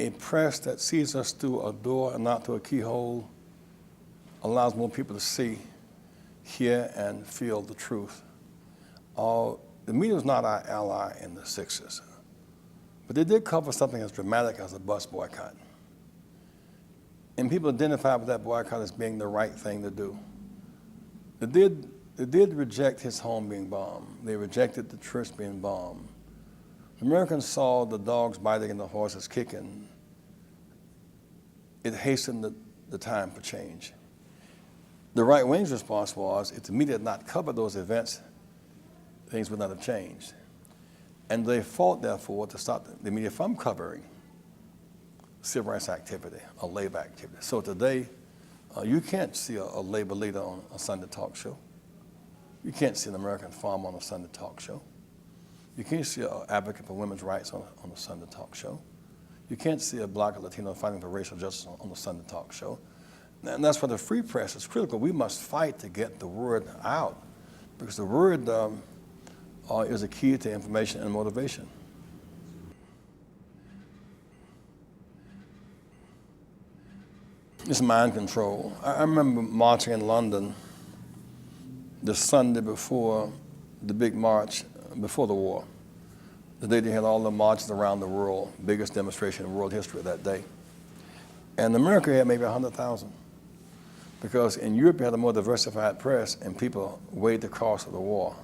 A press that sees us through a door and not through a keyhole allows more people to see, hear, and feel the truth. The media was not our ally in the 60s, but they did cover something as dramatic as a bus boycott. And people identified with that boycott as being the right thing to do. They did reject his home being bombed. They rejected the church being bombed. Americans saw the dogs biting and the horses kicking. It hastened the time for change. The right wing's response was, if the media had not covered those events, things would not have changed. And they fought, therefore, to stop the media from covering civil rights activity or labor activity. So today, you can't see a labor leader on a Sunday talk show. You can't see an American farmer on a Sunday talk show. You can't see an advocate for women's rights on a Sunday talk show. You can't see a Black or Latino fighting for racial justice on a Sunday talk show. And that's why the free press is critical. We must fight to get the word out, because the word is a key to information and motivation. It's mind control. I remember marching in London the Sunday before the big march, before the war. The day they had all the marches around the world, biggest demonstration in world history that day. And America had maybe 100,000. Because in Europe you had a more diversified press and people weighed the cost of the war,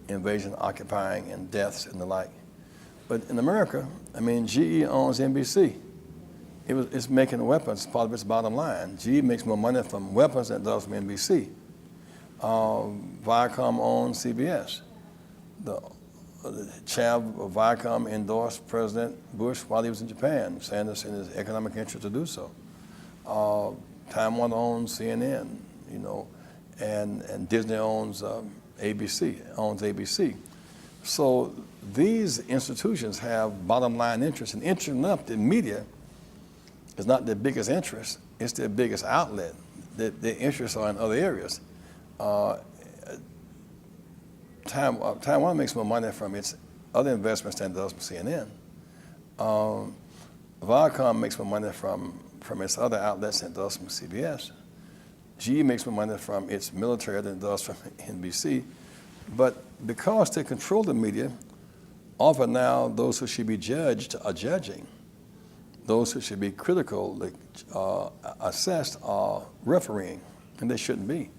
invasion, occupying, and deaths and the like. But in America, I mean, GE owns NBC. It's making weapons part of its bottom line. GE makes more money from weapons than it does from NBC. Viacom owns CBS. The chair of Viacom endorsed President Bush while he was in Japan, saying it's in his economic interest to do so. Time Warner owns CNN, you know, and Disney owns ABC. So these institutions have bottom line interests, and interesting enough, the media is not their biggest interest, it's their biggest outlet. Their interests are in other areas. Time Warner makes more money from its other investments than it does from CNN. Viacom makes more money from its other outlets than it does from CBS. GE makes more money from its military than it does from NBC. But because they control the media, often now those who should be judged are judging. Those who should be critical, assessed, are refereeing, and they shouldn't be.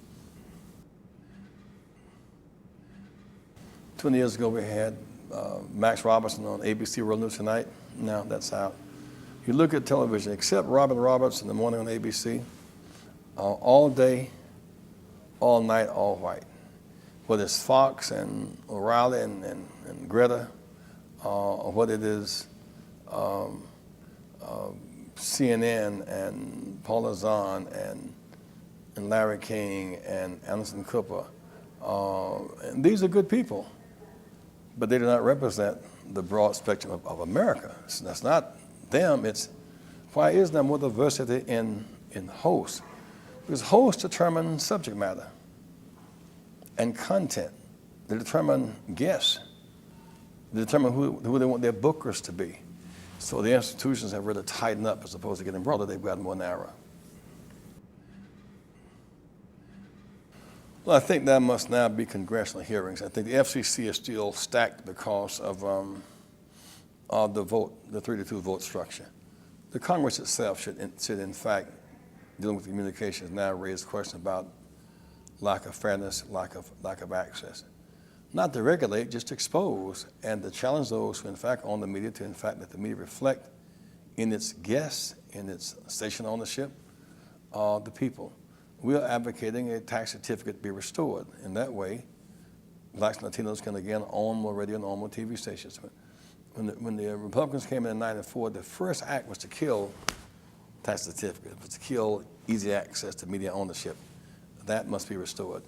20 years ago, we had Max Robertson on ABC World News Tonight. Now that's out. You look at television, except Robin Roberts in the morning on ABC, all day, all night, all white. Whether it's Fox and O'Reilly and Greta, or whether it is CNN and Paula Zahn and Larry King and Anderson Cooper. And these are good people, but they do not represent the broad spectrum of America. So that's not them. It's why isn't there more diversity in hosts? Because hosts determine subject matter and content. They determine guests. They determine who they want their bookers to be. So the institutions have really tightened up as opposed to getting broader. They've gotten more narrow. Well, I think there must now be congressional hearings. I think the FCC is still stacked because of the vote, the 3-2 vote structure. The Congress itself should in fact, dealing with communications, now raise questions about lack of fairness, lack of access. Not to regulate, just to expose and to challenge those who in fact own the media to in fact let the media reflect in its guests, in its station ownership, the people. We are advocating a tax certificate be restored. In that way, Blacks and Latinos can again own more radio and own more TV stations. When the Republicans came in 1994, the first act was to kill tax certificate, was to kill easy access to media ownership. That must be restored.